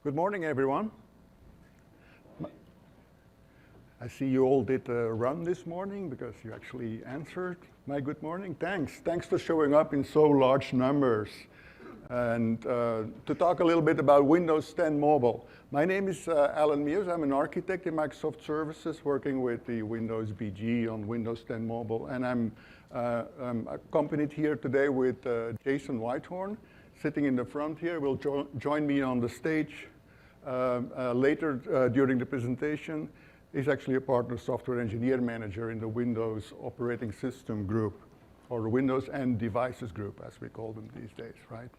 Good morning, everyone. I see you all did a run this morning because you actually answered my good morning. Thanks. Thanks for showing up in so large numbers. And to talk a little bit about Windows 10 Mobile. My name is Alan Mears. I'm an architect in Microsoft Services working with the Windows BG on Windows 10 Mobile. And I'm accompanied here today with Jason Whitehorn, sitting in the front here. Will join me on the stage later during the presentation. He's actually a partner software engineer manager in the Windows operating system group, or the Windows and devices group, as we call them these days, right?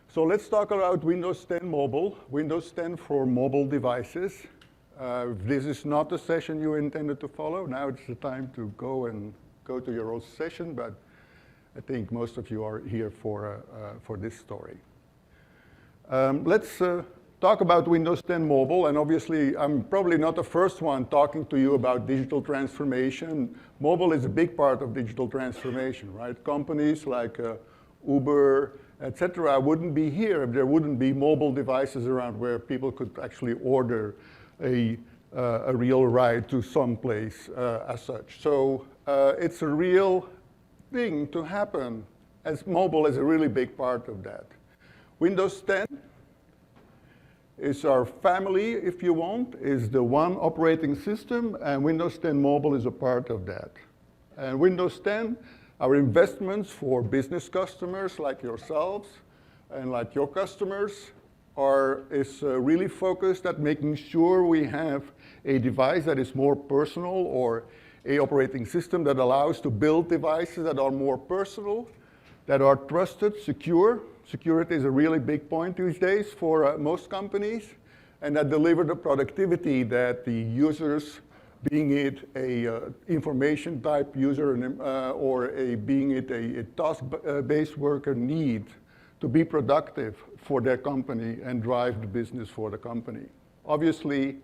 So let's talk about Windows 10 Mobile, Windows 10 for mobile devices. This is not the session you intended to follow. Now it's the time to go to your own session, but I think most of you are here for this story. Let's talk about Windows 10 Mobile, and obviously I'm probably not the first one talking to you about digital transformation. Mobile is a big part of digital transformation, right? Companies like Uber, etc. wouldn't be here if there wouldn't be mobile devices around where people could actually order a real ride to some place as such. So it's a real thing to happen, as mobile is a really big part of that. Windows 10 is our family, if you want, is the one operating system, and Windows 10 Mobile is a part of that. And Windows 10, our investments for business customers like yourselves and like your customers is really focused at making sure we have a device that is more personal, or a operating system that allows to build devices that are more personal, that are trusted, secure. Security is a really big point these days for most companies, and that deliver the productivity that the users, being it a information type user or being it a task-based worker, need to be productive for their company and drive the business for the company. Obviously,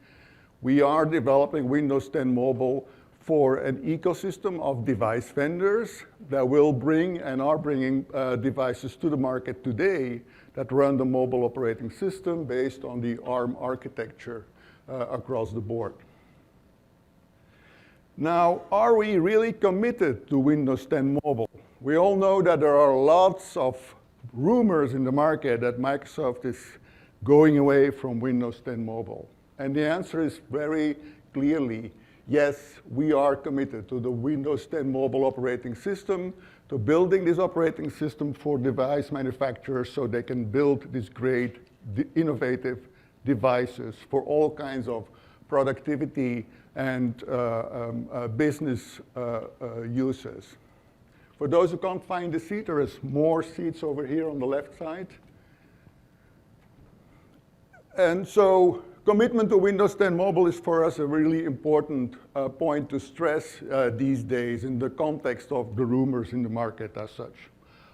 we are developing Windows 10 Mobile for an ecosystem of device vendors that will bring and are bringing devices to the market today that run the mobile operating system based on the ARM architecture across the board. Now, are we really committed to Windows 10 Mobile? We all know that there are lots of rumors in the market that Microsoft is going away from Windows 10 Mobile. And the answer is very clearly, yes, we are committed to the Windows 10 Mobile operating system, to building this operating system for device manufacturers so they can build these great, innovative devices for all kinds of productivity and business uses. For those who can't find a seat, there is more seats over here on the left side. And so, commitment to Windows 10 Mobile is for us a really important point to stress these days in the context of the rumors in the market as such.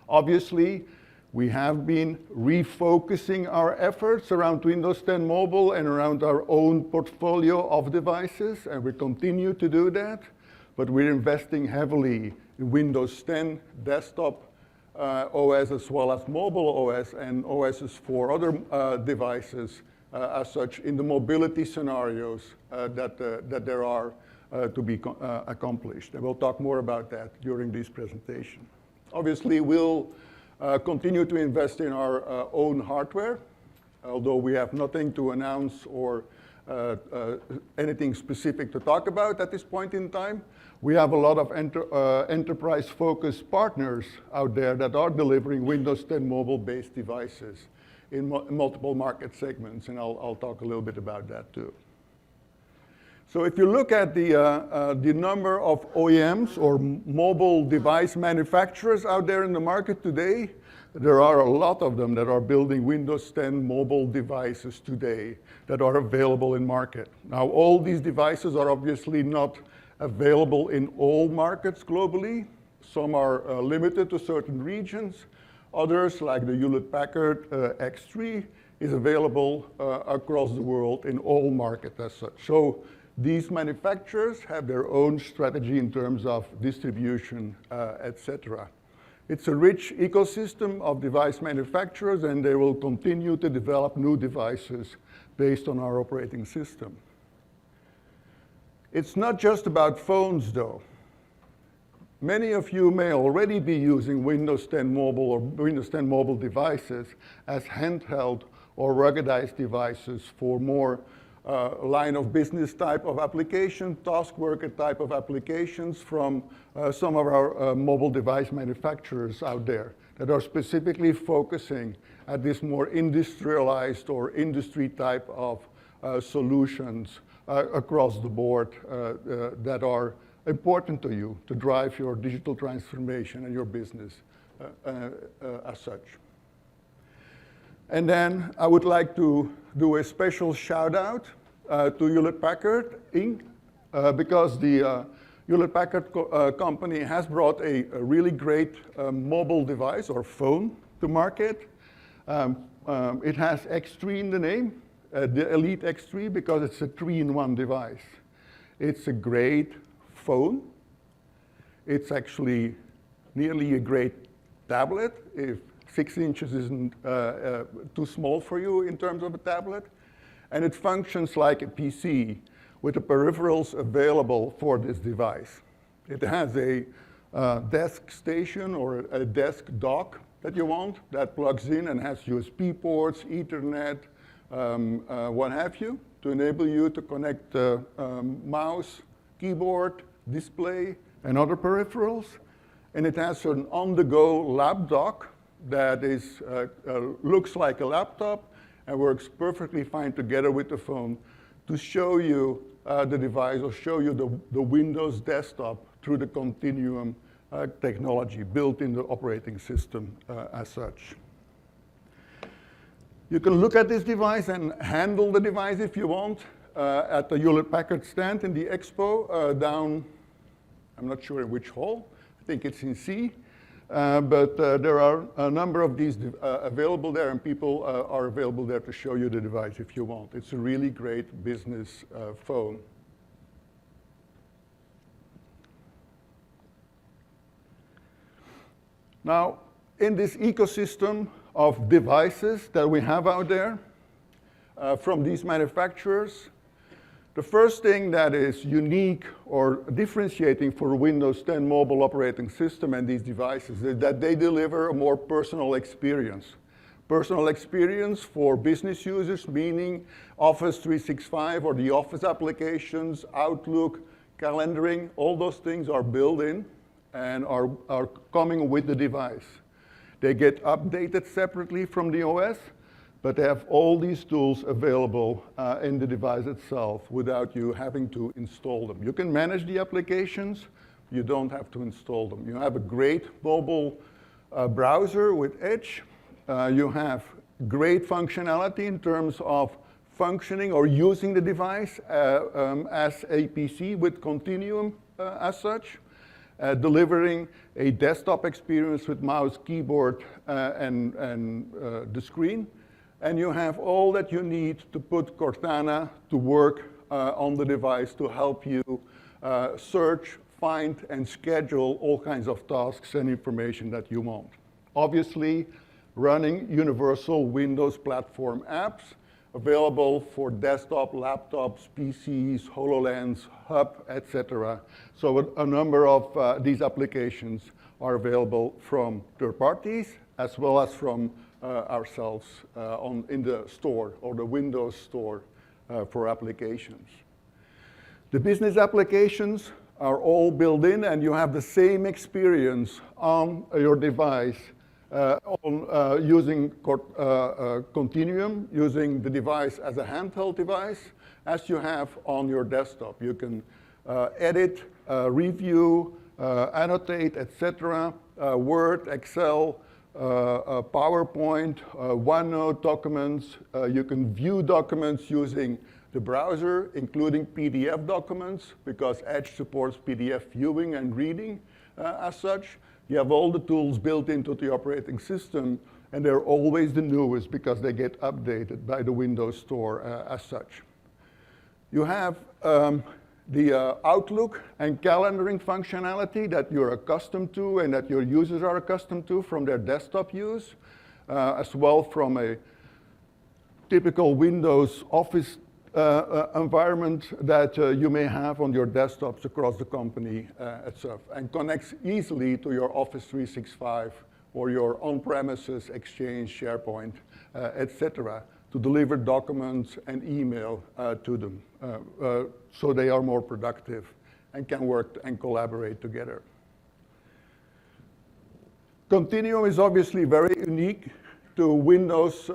Obviously, we have been refocusing our efforts around Windows 10 Mobile and around our own portfolio of devices, and we continue to do that, but we're investing heavily in Windows 10 desktop OS as well as mobile OS and OSs for other devices as such in the mobility scenarios that there are to be accomplished. And we'll talk more about that during this presentation. Obviously, we'll continue to invest in our own hardware, although we have nothing to announce or anything specific to talk about at this point in time. We have a lot of enterprise-focused partners out there that are delivering Windows 10 mobile-based devices in multiple market segments, and I'll talk a little bit about that too. So if you look at the number of OEMs or mobile device manufacturers out there in the market today, there are a lot of them that are building Windows 10 mobile devices today that are available in market. Now, all these devices are obviously not available in all markets globally. Some are limited to certain regions. Others, like the Hewlett-Packard X3, is available across the world in all markets as such. So these manufacturers have their own strategy in terms of distribution, etc. It's a rich ecosystem of device manufacturers, and they will continue to develop new devices based on our operating system. It's not just about phones, though. Many of you may already be using Windows 10 Mobile or Windows 10 Mobile devices as handheld or ruggedized devices for more line of business type of application, task worker type of applications from some of our mobile device manufacturers out there that are specifically focusing at this more industrialized or industry type of solutions across the board that are important to you to drive your digital transformation and your business as such. And then I would like to do a special shout out to Hewlett-Packard Inc. Because the Hewlett-Packard company has brought a really great mobile device or phone to market. It has X3 in the name, the Elite X3, because it's a 3-in-1 device. It's a great phone. It's actually nearly a great tablet if 6 inches isn't too small for you in terms of a tablet. And it functions like a PC with the peripherals available for this device. It has a desk station or a desk dock that you want that plugs in and has USB ports, Ethernet, what have you, to enable you to connect mouse, keyboard, display, and other peripherals. And it has an on-the-go lap dock that is, looks like a laptop and works perfectly fine together with the phone to show you the device or show you the Windows desktop through the Continuum technology built in the operating system as such. You can look at this device and handle the device if you want at the Hewlett-Packard stand in the expo down, I'm not sure in which hall, I think it's in C. But there are a number of these available there, and people are available there to show you the device if you want. It's a really great business phone. Now, in this ecosystem of devices that we have out there from these manufacturers, the first thing that is unique or differentiating for Windows 10 mobile operating system and these devices is that they deliver a more personal experience. Personal experience for business users, meaning Office 365 or the Office applications, Outlook, calendaring, all those things are built in and are coming with the device. They get updated separately from the OS, but they have all these tools available in the device itself without you having to install them. You can manage the applications, you don't have to install them. You have a great mobile browser with Edge. You have great functionality in terms of functioning or using the device as a PC with Continuum as such, delivering a desktop experience with mouse, keyboard, and the screen. And you have all that you need to put Cortana to work on the device to help you search, find, and schedule all kinds of tasks and information that you want. Obviously, running universal Windows platform apps available for desktop, laptops, PCs, HoloLens, Hub, etc. So a number of these applications are available from third parties as well as from ourselves in the store or the Windows store for applications. The business applications are all built in, and you have the same experience on your device using Continuum, using the device as a handheld device, as you have on your desktop. You can edit, review, annotate, etc., Word, Excel, PowerPoint, OneNote documents. You can view documents using the browser, including PDF documents, because Edge supports PDF viewing and reading as such. You have all the tools built into the operating system, and they're always the newest because they get updated by the Windows Store as such. You have the Outlook and calendaring functionality that you're accustomed to and that your users are accustomed to from their desktop use, as well from a typical Windows Office environment that you may have on your desktops across the company itself, and connects easily to your Office 365 or your on-premises Exchange, SharePoint, etc., to deliver documents and email to them so they are more productive and can work and collaborate together. Continuum is obviously very unique to Windows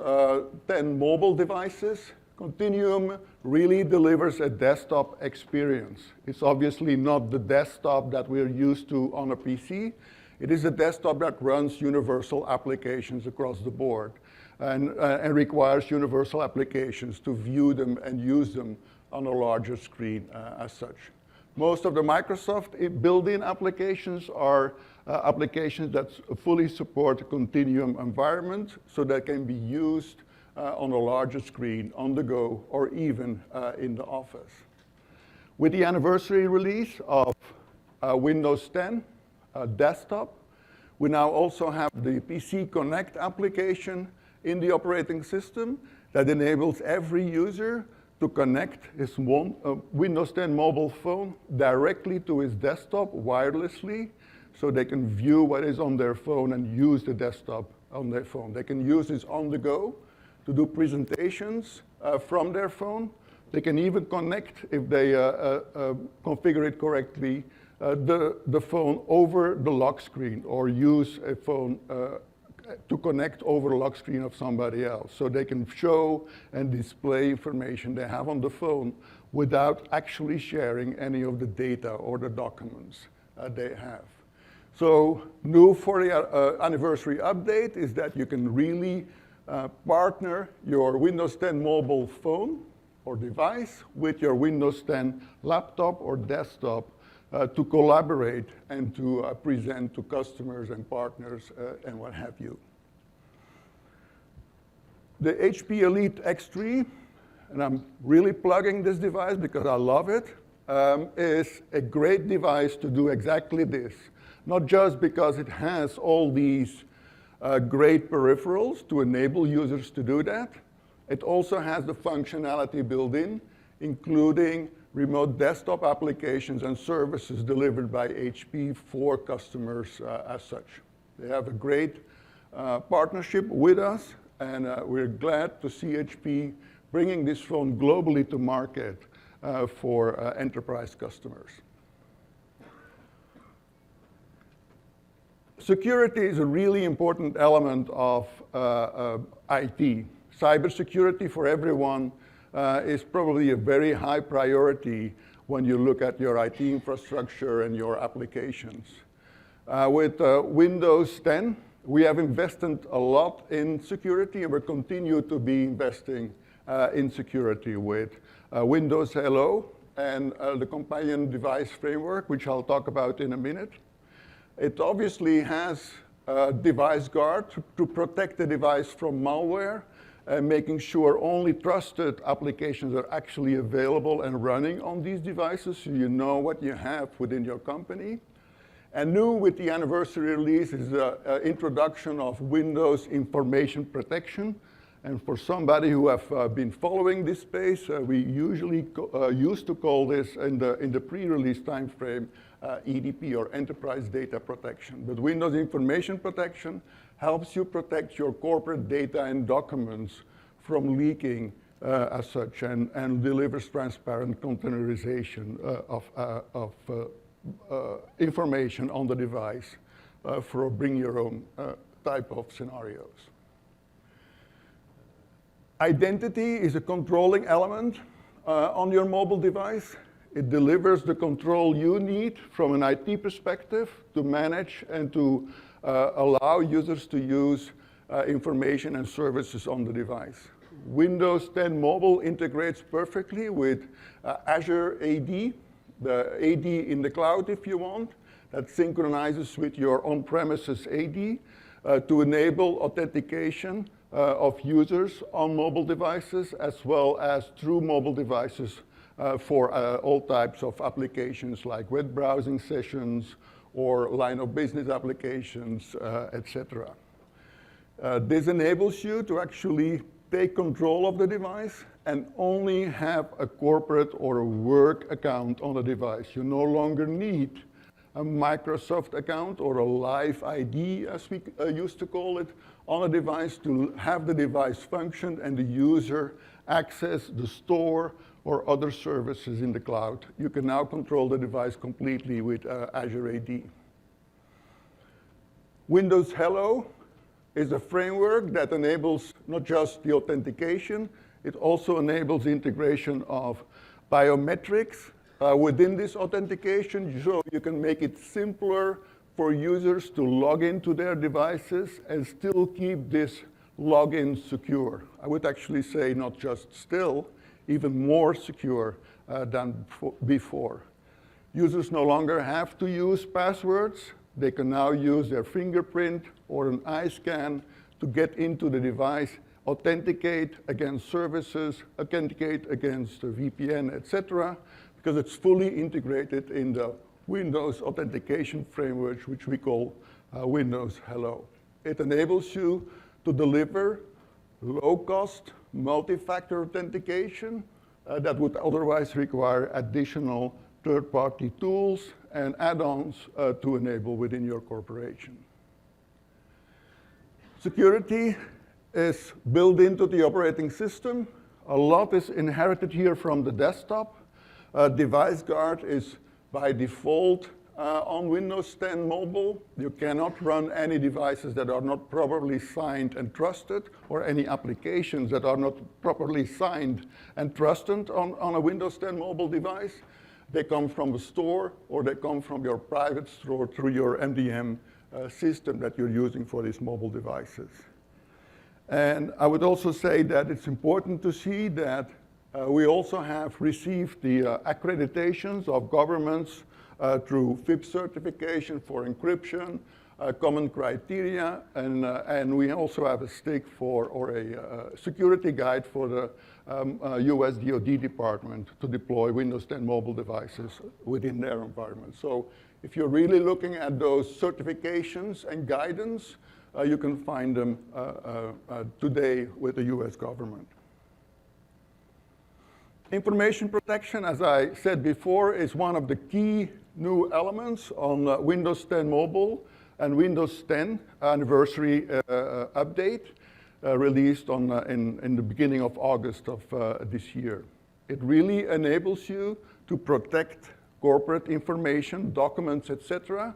10 mobile devices. Continuum really delivers a desktop experience. It's obviously not the desktop that we're used to on a PC. It is a desktop that runs universal applications across the board and requires universal applications to view them and use them on a larger screen as such. Most of the Microsoft built-in applications are applications that fully support a Continuum environment, so that can be used on a larger screen, on the go, or even in the office. With the anniversary release of Windows 10 desktop, we now also have the PC Connect application in the operating system that enables every user to connect his Windows 10 mobile phone directly to his desktop wirelessly, so they can view what is on their phone and use the desktop on their phone. They can use this on the go to do presentations from their phone. They can even connect, if they configure it correctly, the phone over the lock screen, or use a phone to connect over the lock screen of somebody else. So they can show and display information they have on the phone without actually sharing any of the data or the documents they have. So new for the anniversary update is that you can really partner your Windows 10 mobile phone or device with your Windows 10 laptop or desktop to collaborate and to present to customers and partners and what have you. The HP Elite X3, and I'm really plugging this device because I love it, is a great device to do exactly this. Not just because it has all these great peripherals to enable users to do that, it also has the functionality built in, including remote desktop applications and services delivered by HP for customers as such. They have a great partnership with us, and we're glad to see HP bringing this phone globally to market for enterprise customers. Security is a really important element of IT. Cybersecurity for everyone is probably a very high priority when you look at your IT infrastructure and your applications. With Windows 10, we have invested a lot in security, and we continue to be investing in security with Windows Hello and the companion device framework, which I'll talk about in a minute. It obviously has device guard to protect the device from malware, making sure only trusted applications are actually available and running on these devices, so you know what you have within your company. And new with the anniversary release is the introduction of Windows Information Protection. And for somebody who have been following this space, we usually used to call this in the pre-release timeframe EDP, or Enterprise Data Protection. But Windows Information Protection helps you protect your corporate data and documents from leaking as such, and delivers transparent containerization of information on the device for bring your own type of scenarios. Identity is a controlling element on your mobile device. It delivers the control you need from an IT perspective to manage and to allow users to use information and services on the device. Windows 10 Mobile integrates perfectly with Azure AD, the AD in the cloud if you want, that synchronizes with your on-premises AD to enable authentication of users on mobile devices, as well as through mobile devices for all types of applications like web browsing sessions or line of business applications, etc. This enables you to actually take control of the device and only have a corporate or a work account on the device. You no longer need a Microsoft account or a live ID, as we used to call it, on a device to have the device function and the user access the store or other services in the cloud. You can now control the device completely with Azure AD. Windows Hello is a framework that enables not just the authentication, it also enables integration of biometrics within this authentication, so you can make it simpler for users to log into their devices and still keep this login secure. I would actually say not just still, even more secure than before. Users no longer have to use passwords. They can now use their fingerprint or an eye scan to get into the device, authenticate against services, authenticate against VPN, etc., because it's fully integrated in the Windows authentication framework, which we call Windows Hello. It enables you to deliver low-cost, multi-factor authentication that would otherwise require additional third-party tools and add-ons to enable within your corporation. Security is built into the operating system. A lot is inherited here from the desktop. Device Guard is by default on Windows 10 mobile. You cannot run any devices that are not properly signed and trusted, or any applications that are not properly signed and trusted on a Windows 10 mobile device. They come from the store, or they come from your private store through your MDM system that you're using for these mobile devices. And I would also say that it's important to see that we also have received the accreditations of governments through FIPS certification for encryption, common criteria, and we also have a stake for, or a security guide for the US DoD department to deploy Windows 10 mobile devices within their environment. So if you're really looking at those certifications and guidance, you can find them today with the US government. Information protection, as I said before, is one of the key new elements on Windows 10 Mobile and Windows 10 anniversary update released in the beginning of August of this year. It really enables you to protect corporate information, documents, etc.,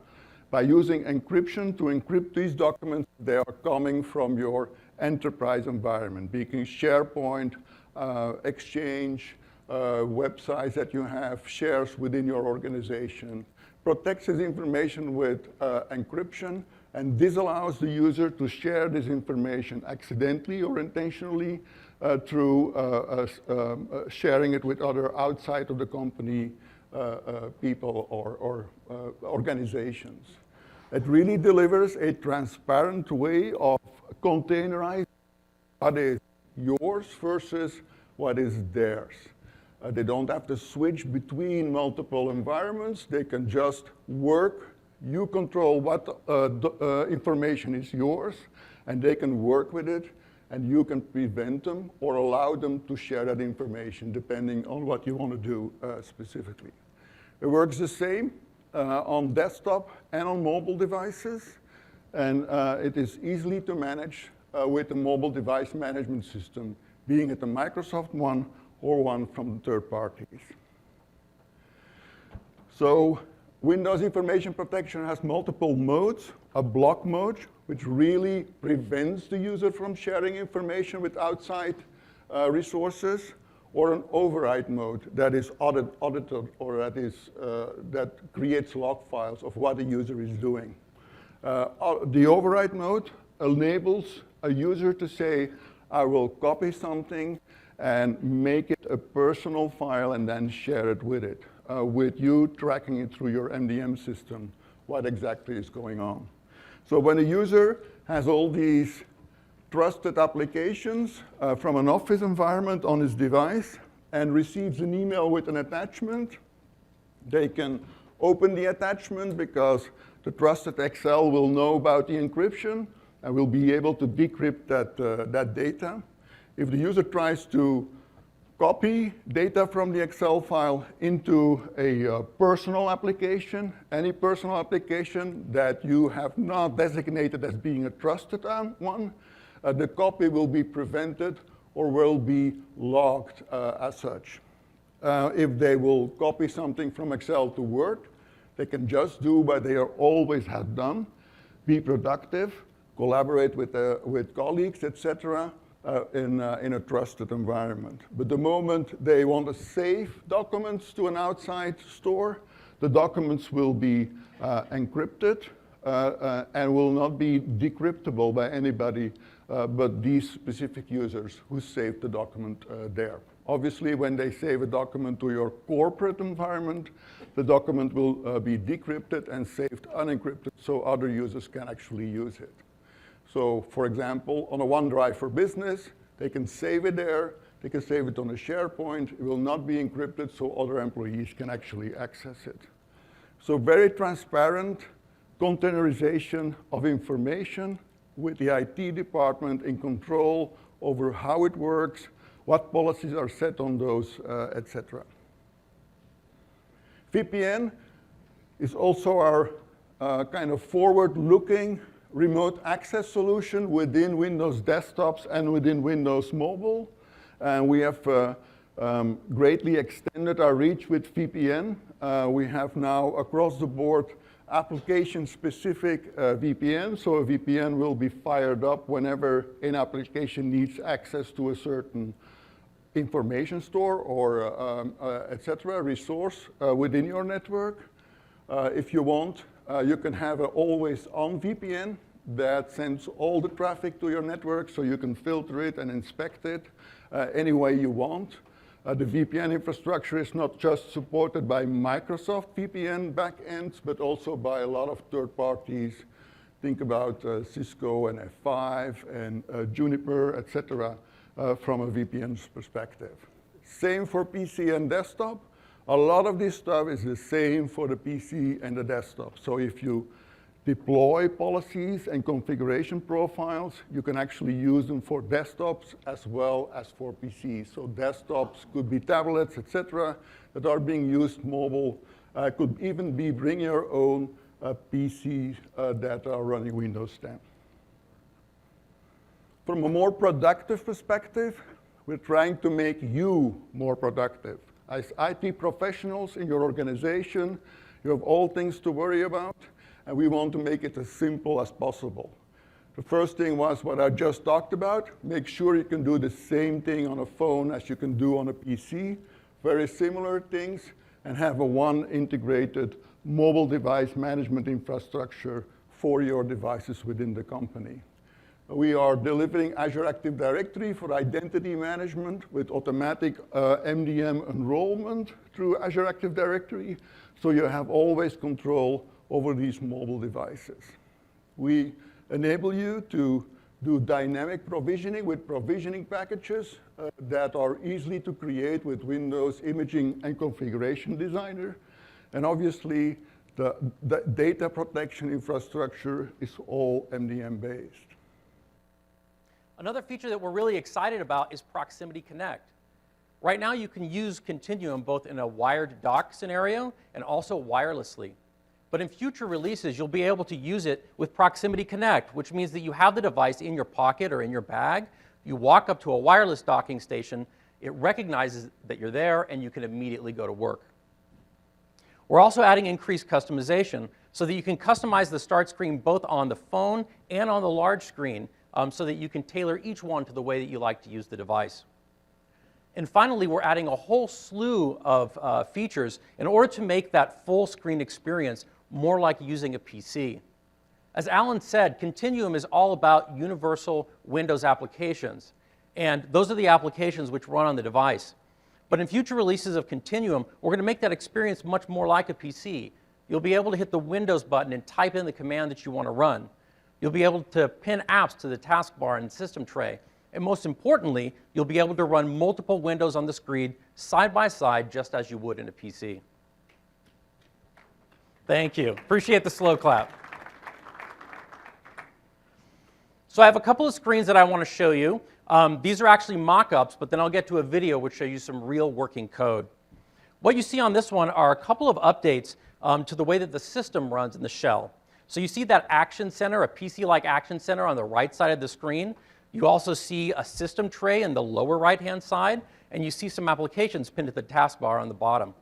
by using encryption to encrypt these documents. They are coming from your enterprise environment, being SharePoint, Exchange, websites that you have, shares within your organization. Protects this information with encryption, and this allows the user to share this information accidentally or intentionally through sharing it with other outside of the company people or organizations. It really delivers a transparent way of containerizing what is yours versus what is theirs. They don't have to switch between multiple environments. They can just work. You control what information is yours, and they can work with it, and you can prevent them or allow them to share that information depending on what you want to do specifically. It works the same on desktop and on mobile devices, and it is easily to manage with a mobile device management system, being it a Microsoft one or one from third parties. So Windows Information Protection has multiple modes. A block mode, which really prevents the user from sharing information with outside resources, or an override mode that is audited, or that creates log files of what the user is doing. The override mode enables a user to say, I will copy something and make it a personal file and then share it, with you tracking it through your MDM system, what exactly is going on. So when a user has all these trusted applications from an office environment on his device, and receives an email with an attachment, they can open the attachment because the trusted Excel will know about the encryption and will be able to decrypt that data. If the user tries to copy data from the Excel file into a personal application, any personal application that you have not designated as being a trusted one, the copy will be prevented or will be logged as such. If they will copy something from Excel to Word, they can just do what they always have done, be productive, collaborate with colleagues, etc., in a trusted environment. But the moment they want to save documents to an outside store, the documents will be encrypted and will not be decryptable by anybody but these specific users who saved the document there. Obviously, when they save a document to your corporate environment, the document will be decrypted and saved unencrypted so other users can actually use it. So, for example, on a OneDrive for Business, they can save it there, they can save it on a SharePoint, it will not be encrypted so other employees can actually access it. So very transparent containerization of information with the IT department in control over how it works, what policies are set on those, etc. VPN is also our kind of forward-looking remote access solution within Windows desktops and within Windows Mobile. And we have greatly extended our reach with VPN. We have now across the board application-specific VPN. So a VPN will be fired up whenever an application needs access to a certain information store or etc. resource within your network. If you want, you can have an always-on VPN that sends all the traffic to your network so you can filter it and inspect it any way you want. The VPN infrastructure is not just supported by Microsoft VPN backends, but also by a lot of third parties. Think about Cisco and F5 and Juniper, etc., from a VPN's perspective. Same for PC and desktop. A lot of this stuff is the same for the PC and the desktop. So if you deploy policies and configuration profiles, you can actually use them for desktops as well as for PCs. So desktops could be tablets, etc., that are being used mobile. Could even be bring your own PCs that are running Windows 10. From a more productive perspective, we're trying to make you more productive. As IT professionals in your organization, you have all things to worry about, and we want to make it as simple as possible. The first thing was what I just talked about. Make sure you can do the same thing on a phone as you can do on a PC. Very similar things, and have a one integrated mobile device management infrastructure for your devices within the company. We are delivering Azure Active Directory for identity management with automatic MDM enrollment through Azure Active Directory, so you have always control over these mobile devices. We enable you to do dynamic provisioning with provisioning packages that are easy to create with Windows Imaging and Configuration Designer. And obviously, the data protection infrastructure is all MDM based. Another feature that we're really excited about is Proximity Connect. Right now, you can use Continuum both in a wired dock scenario and also wirelessly. But in future releases, you'll be able to use it with Proximity Connect, which means that you have the device in your pocket or in your bag. You walk up to a wireless docking station, it recognizes that you're there, and you can immediately go to work. We're also adding increased customization so that you can customize the start screen both on the phone and on the large screen, so that you can tailor each one to the way that you like to use the device. And finally, we're adding a whole slew of features in order to make that full screen experience more like using a PC. As Alan said, Continuum is all about universal Windows applications, and those are the applications which run on the device. But in future releases of Continuum, we're going to make that experience much more like a PC. You'll be able to hit the Windows button and type in the command that you want to run. You'll be able to pin apps to the taskbar and system tray, And most importantly, you'll be able to run multiple windows on the screen side by side, just as you would in a PC. Thank you. Appreciate the slow clap. So I have a couple of screens that I want to show you. These are actually mock-ups, but then I'll get to a video which show you some real working code. What you see on this one are a couple of updates to the way that the system runs in the shell. So you see that action center, a PC-like action center on the right side of the screen. You also see a system tray in the lower right-hand side, and you see some applications pinned to the taskbar on the bottom.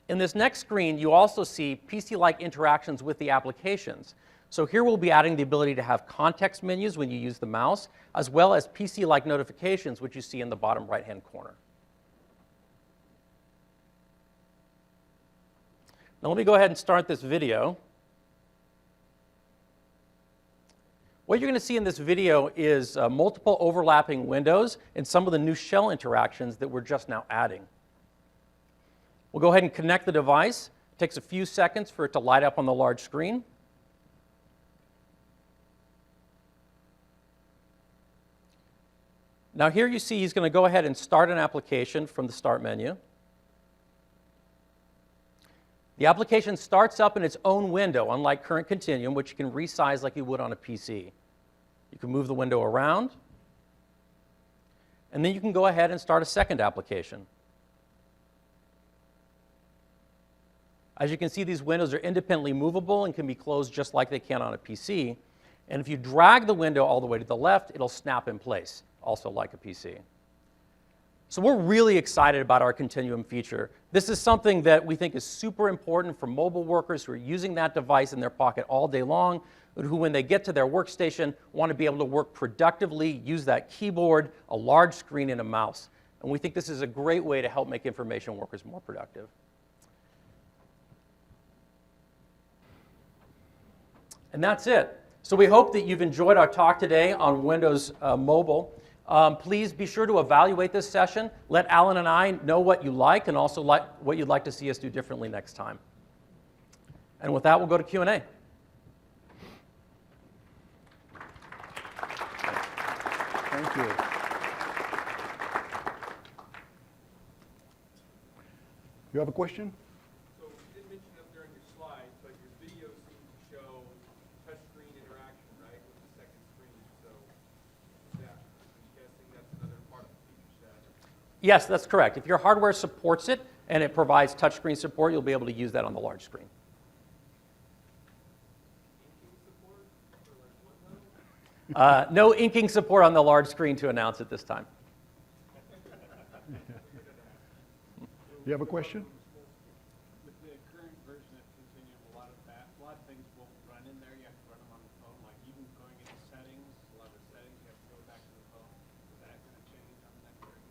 In this next screen, you also see PC-like interactions with the applications. So here we'll be adding the ability to have context menus when you use the mouse, as well as PC-like notifications, which you see in the bottom right-hand corner. Now let me go ahead and start this video. What you're going to see in this video is multiple overlapping windows and some of the new shell interactions that we're just now adding. We'll go ahead and connect the device. It takes a few seconds for it to light up on the large screen. Now here you see he's going to go ahead and start an application from the Start menu. The application starts up in its own window, unlike current Continuum, which you can resize like you would on a PC. You can move the window around, and then you can go ahead and start a second application. As you can see, these windows are independently movable and can be closed just like they can on a PC. And if you drag the window all the way to the left, it'll snap in place, also like a PC. So we're really excited about our Continuum feature. This is something that we think is super important for mobile workers who are using that device in their pocket all day long, who when they get to their workstation want to be able to work productively, use that keyboard, a large screen, and a mouse. And we think this is a great way to help make information workers more productive. And that's it. So we hope that you've enjoyed our talk today on Windows Mobile. Please be sure to evaluate this session. Let Alan and I know what you like and also what you'd like to see us do differently next time. And with that, we'll go to Q&A. Thank you. You have a question? So you didn't mention up there on your slides, but your video seems to show touchscreen interaction, right, with the second screen. So I'm guessing that's another part of the feature set. Yes, that's correct. If your hardware supports it and it provides touchscreen support, you'll be able to use that on the large screen. No inking support on the large screen to announce at this time. You have a question? With the current version of Continuum, a lot of things won't run in there. You have to run them on the phone. Like even going into settings, a lot of settings you have to go back to the phone. Is that going to change on the next version?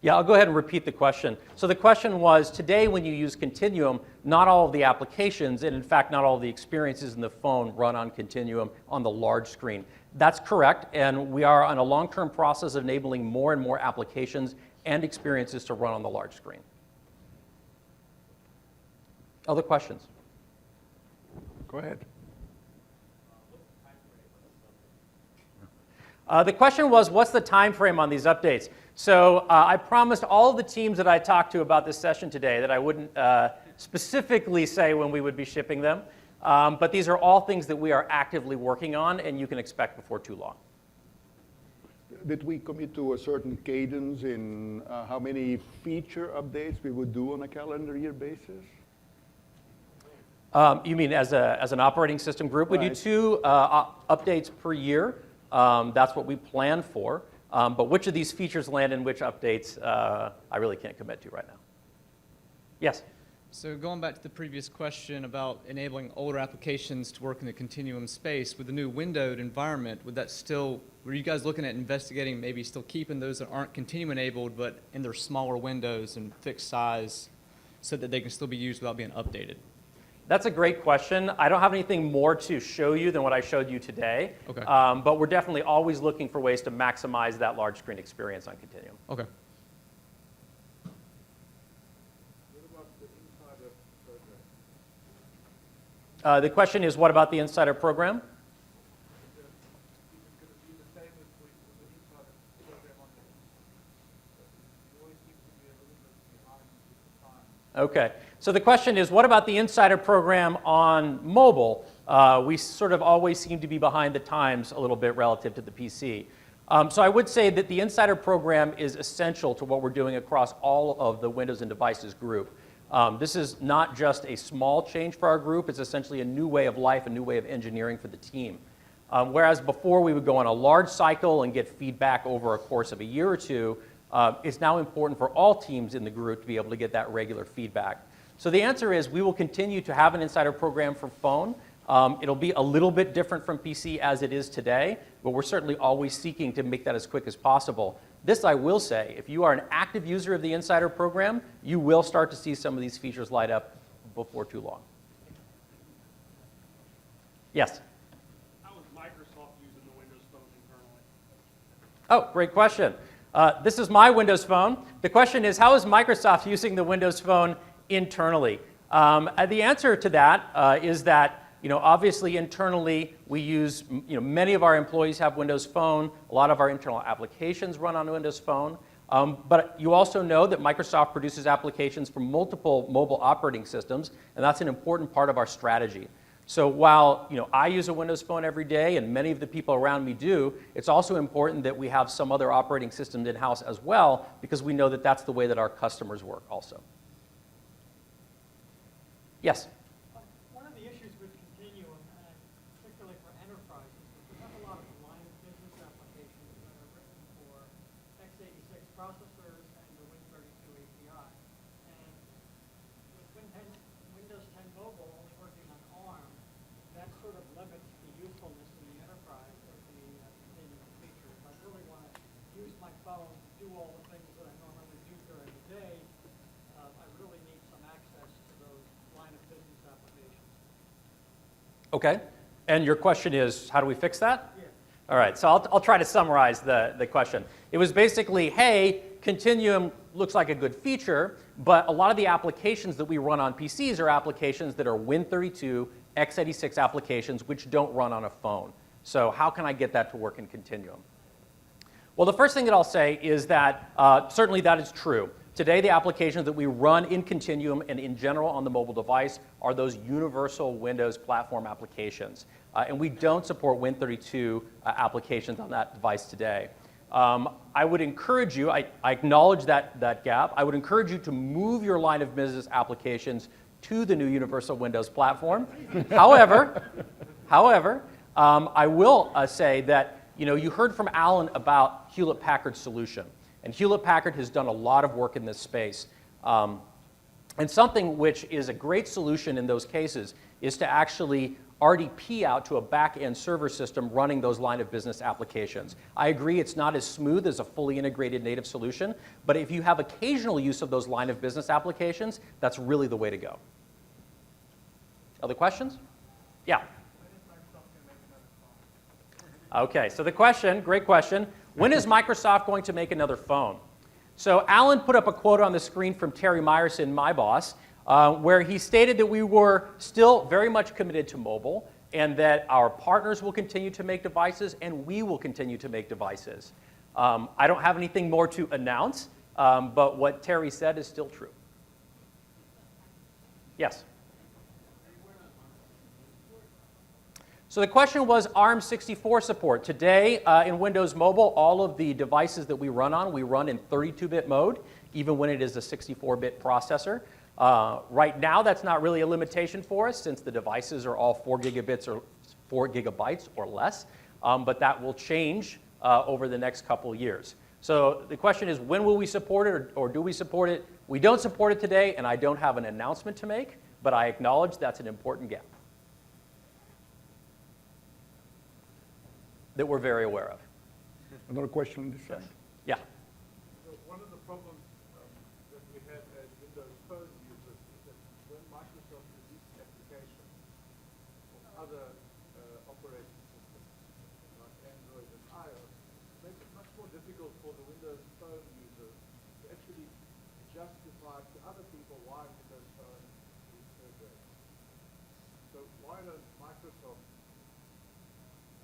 Yeah, I'll go ahead and repeat the question. So the question was, today when you use Continuum, not all of the applications, and in fact not all of the experiences in the phone run on Continuum on the large screen. That's correct, and we are on a long-term process of enabling more and more applications and experiences to run on the large screen. Other questions? Go ahead. The question was, what's the time frame on these updates? So I promised all of the teams that I talked to about this session today that I wouldn't specifically say when we would be shipping them. But these are all things that we are actively working on, and you can expect before too long. Did we commit to a certain cadence in how many feature updates we would do on a calendar year basis? You mean as an operating system group? Right. We do 2 updates per year. That's what we plan for. But which of these features land in which updates, I really can't commit to right now. Yes? So going back to the previous question about enabling older applications to work in the Continuum space, with the new windowed environment, were you guys looking at investigating maybe still keeping those that aren't Continuum enabled but in their smaller windows and fixed size so that they can still be used without being updated? That's a great question. I don't have anything more to show you than what I showed you today. Okay. But we're definitely always looking for ways to maximize that large screen experience on Continuum. Okay. What about the inside of program? The question is, what about the Insider program? Okay. So the question is, what about the Insider program on mobile? We sort of always seem to be behind the times a little bit relative to the PC. So I would say that the Insider program is essential to what we're doing across all of the Windows and Devices group. This is not just a small change for our group, it's essentially a new way of life, a new way of engineering for the team. Whereas before we would go on a large cycle and get feedback over a course of a year or two, it's now important for all teams in the group to be able to get that regular feedback. So the answer is we will continue to have an Insider program for phone. It'll be a little bit different from PC as it is today, but we're certainly always seeking to make that as quick as possible. This I will say, if you are an active user of the Insider program, you will start to see some of these features light up before too long. Yes? How is Microsoft using the Windows Phone internally? Oh, great question. This is my Windows Phone. The question is, how is Microsoft using the Windows Phone internally? The answer to that is that obviously internally we use, many of our employees have Windows Phone. A lot of our internal applications run on Windows Phone. But you also know that Microsoft produces applications for multiple mobile operating systems, and that's an important part of our strategy. So while I use a Windows Phone every day and many of the people around me do, it's also important that we have some other operating systems in-house as well, because we know that that's the way that our customers work also. Yes? One of the issues with Continuum, and particularly for enterprises, is we have a lot of line of business applications that are written for x86 processors and the Win32 API. And with Windows 10 Mobile only working on ARM, that sort of limits the usefulness in the enterprise of the Continuum features. I really want to use my phone, do all the things that I normally do during the day. I really need some access to those line of business applications. Okay. And your question is, how do we fix that? Yeah. All right, so I'll try to summarize the question. It was basically, hey, Continuum looks like a good feature, but a lot of the applications that we run on PCs are applications that are Win32, x86 applications, which don't run on a phone. So how can I get that to work in Continuum? Well, the first thing that I'll say is that certainly that is true. Today, the applications that we run in Continuum and in general on the mobile device are those universal Windows platform applications. And we don't support Win32 applications on that device today. I would encourage you, I acknowledge that gap, I would encourage you to move your line of business applications to the new Universal Windows platform. However, I will say that you heard from Alan about Hewlett-Packard's solution. And Hewlett-Packard has done a lot of work in this space. And something which is a great solution in those cases is to actually RDP out to a back-end server system running those line of business applications. I agree it's not as smooth as a fully integrated native solution, but if you have occasional use of those line of business applications, that's really the way to go. Other questions? Yeah. Okay, so the question, great question, when is Microsoft going to make another phone? So Alan put up a quote on the screen from Terry Myerson, my boss, where he stated that we were still very much committed to mobile and that our partners will continue to make devices and we will continue to make devices. I don't have anything more to announce, but what Terry said is still true. Yes? So the question was ARM64 support. Today in Windows Mobile, all of the devices that we run on, we run in 32-bit mode, even when it is a 64-bit processor. Right now, that's not really a limitation for us since the devices are all 4 gigabytes or less, but that will change over the next couple of years. So the question is, when will we support it or do we support it? We don't support it today, and I don't have an announcement to make, but I acknowledge that's an important gap that we're very aware of. Another question on this side? Yeah. So one of the problems that we have as Windows Phone users is that when Microsoft releases applications for other operating systems like Android and iOS, it makes it much more difficult for the Windows Phone user to actually justify to other people why Windows Phone is so great. So why don't Microsoft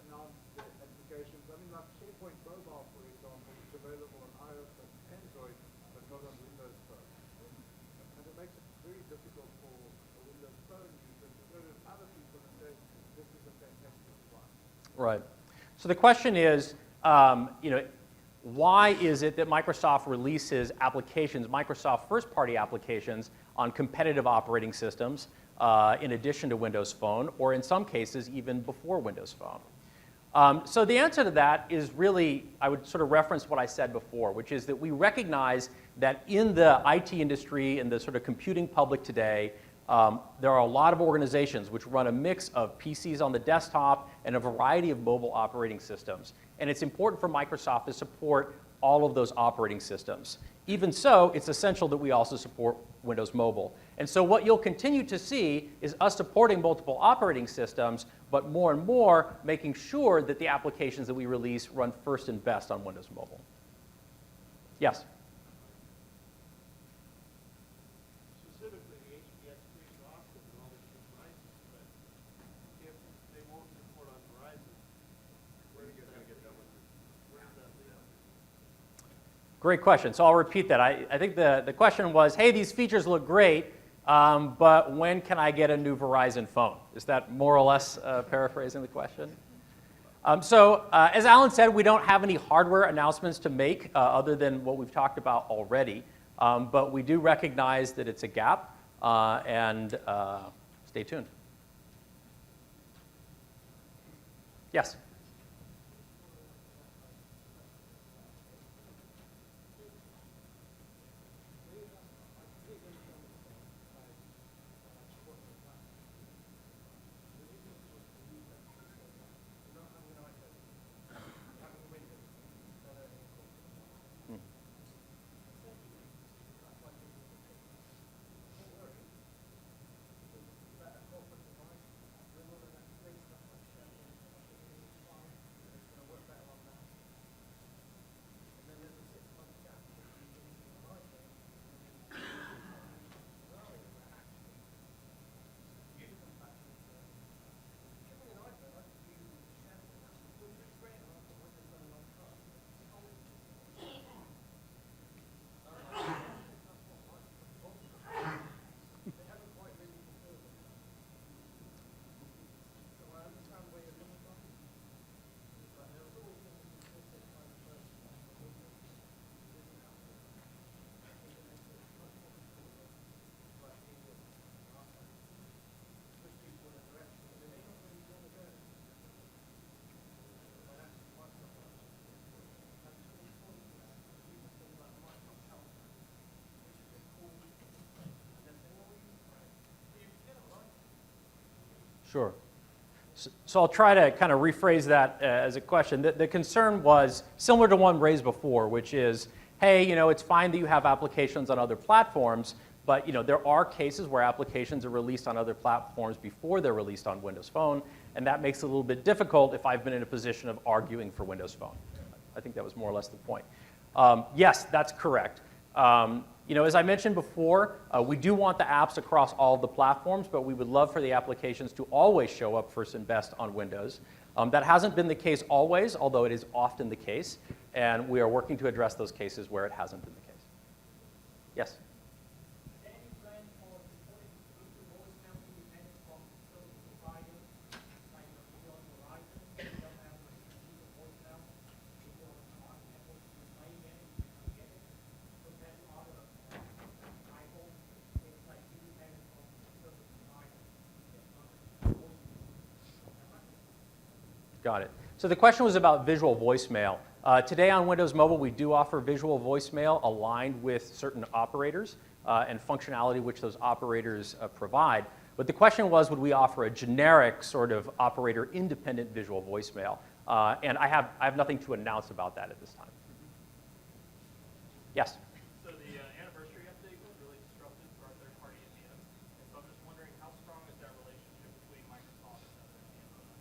announce the applications? I mean, like SharePoint Mobile, for example, is available on iOS and Android, but not on Windows Phone. And it makes it very difficult for a Windows Phone user to go to other people and say, this is a fantastic device. Right. So the question is, why is it that Microsoft releases applications, Microsoft first-party applications, on competitive operating systems in addition to Windows Phone, or in some cases even before Windows Phone? So the answer to that is really, I would sort of reference what I said before, which is that we recognize that in the IT industry, in the sort of computing public today, there are a lot of organizations which run a mix of PCs on the desktop and a variety of mobile operating systems. And it's important for Microsoft to support all of those operating systems. Even so, it's essential that we also support Windows Mobile. And so what you'll continue to see is us supporting multiple operating systems, but more and more making sure that the applications that we release run first and best on Windows Mobile. Yes? Specifically, the HBX3 Austin and all these devices, but if they won't support on Verizon, where is that get done with it? Where does that lead? Great question. So I'll repeat that. I think the question was, hey, these features look great, but when can I get a new Verizon phone? Is that more or less paraphrasing the question? As Alan said, we don't have any hardware announcements to make other than what we've talked about already. But we do recognize that it's a gap, and stay tuned. Yes? Sure. So I'll try to kind of rephrase that as a question. The concern was similar to one raised before, which is, hey, it's fine that you have applications on other platforms, but there are cases where applications are released on other platforms before they're released on Windows Phone, and that makes it a little bit difficult if I've been in a position of arguing for Windows Phone. I think that was more or less the point. Yes, that's correct. As I mentioned before, we do want the apps across all of the platforms, but we would love for the applications to always show up first and best on Windows. That hasn't been the case always, although it is often the case, and we are working to address those cases where it hasn't been the case. Yes? Is there any plan for supporting future voicemail independent from service providers, like beyond Verizon? You don't have to receive a voicemail. If you're not able to play it, you can get it. Compared to other iPhone, it's like independent from service providers. Got it. So the question was about visual voicemail. Today on Windows Mobile, we do offer visual voicemail aligned with certain operators and functionality which those operators provide. But the question was, would we offer a generic sort of operator-independent visual voicemail? And I have nothing to announce about that at this time. Yes? So the anniversary update was really disruptive for our third-party MDMs. And so I'm just wondering, how strong is that relationship between Microsoft and other MDM providers?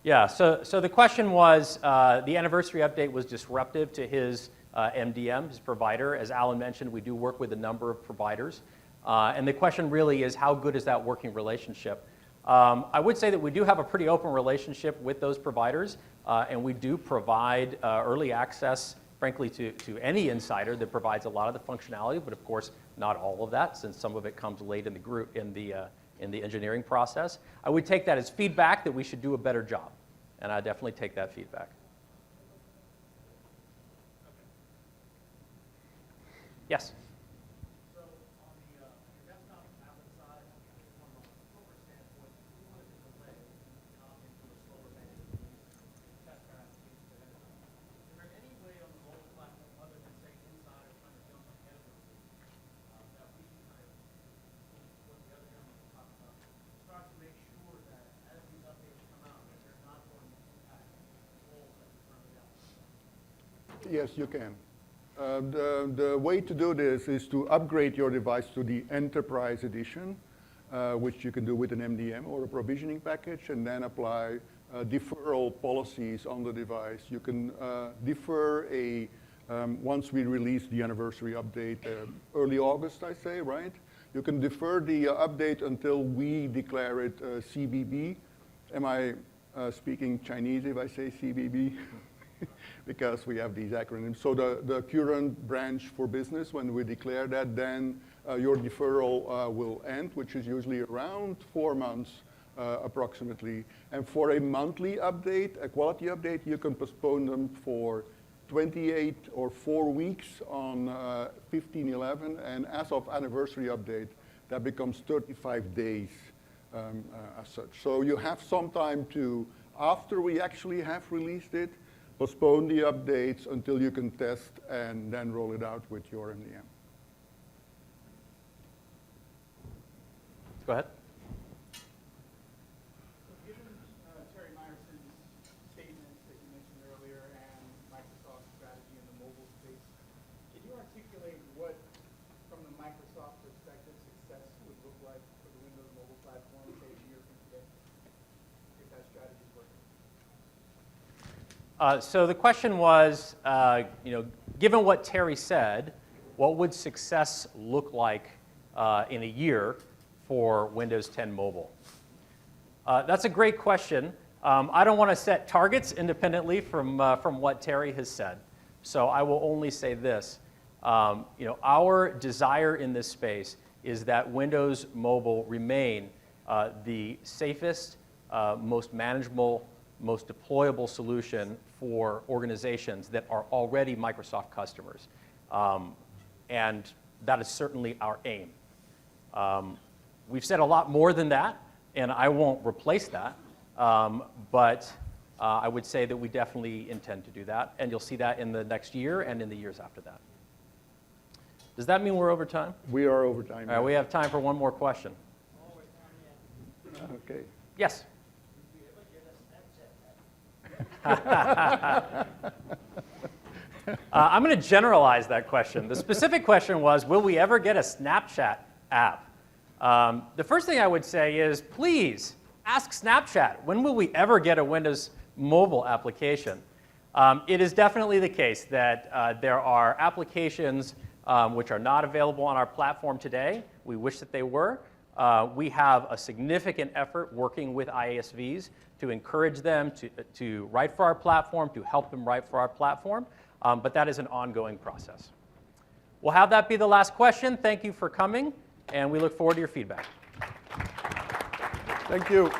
Yeah, so the question was, the anniversary update was disruptive to his MDM, his provider. As Alan mentioned, we do work with a number of providers. And the question really is, how good is that working relationship? I would say that we do have a pretty open relationship with those providers, and we do provide early access, frankly, to any insider that provides a lot of the functionality, but of course, not all of that, since some of it comes late in the group in the engineering process. I would take that as feedback that we should do a better job, and I definitely take that feedback. Yes. So on the your desktop tablet side, from a corporate standpoint, we wanted to delay into a slower phase test our applications ahead of time. Is there any way on the mobile platform, other than say inside or trying to jump ahead of the release, that we can kind of, what the other gentleman was talking about, start to make sure that as these updates come out, that they're not going to impact goals that we currently have? Yes, you can. The way to do this is to upgrade your device to the Enterprise Edition, which you can do with an MDM or a provisioning package, and then apply deferral policies on the device. You can defer once we release the anniversary update, early August, I say, right? You can defer the update until we declare it CBB. Am I speaking Chinese if I say CBB? Because we have these acronyms. So the current branch for business, when we declare that, then your deferral will end, which is usually around 4 months approximately. And for a monthly update, a quality update, you can postpone them for 28 or 4 weeks on 15/11, and as of anniversary update, that becomes 35 days as such. So you have some time to, after we actually have released it, postpone the updates until you can test and then roll it out with your MDM. Go ahead. So given Terry Myerson's statements that you mentioned earlier and Microsoft's strategy in the mobile space, can you articulate what, from the Microsoft perspective, success would look like for the Windows mobile platform, say, a year from today, if that strategy is working? So the question was, given what Terry said, what would success look like in a year for Windows 10 Mobile? That's a great question. I don't want to set targets independently from what Terry has said. So I will only say this. Our desire in this space is that Windows Mobile remain the safest, most manageable, most deployable solution for organizations that are already Microsoft customers. And that is certainly our aim. We've said a lot more than that, and I won't replace that. But I would say that we definitely intend to do that, and you'll see that in the next year and in the years after that. Does that mean we're over time? We are over time. All right, we have time for one more question. Okay. Yes? I'm going to generalize that question. The specific question was, will we ever get a Snapchat app? The first thing I would say is, please ask Snapchat, when will we ever get a Windows mobile application? It is definitely the case that there are applications which are not available on our platform today. We wish that they were. We have a significant effort working with ISVs to encourage them to write for our platform, to help them write for our platform, but that is an ongoing process. We'll have that be the last question. Thank you for coming, and we look forward to your feedback. Thank you.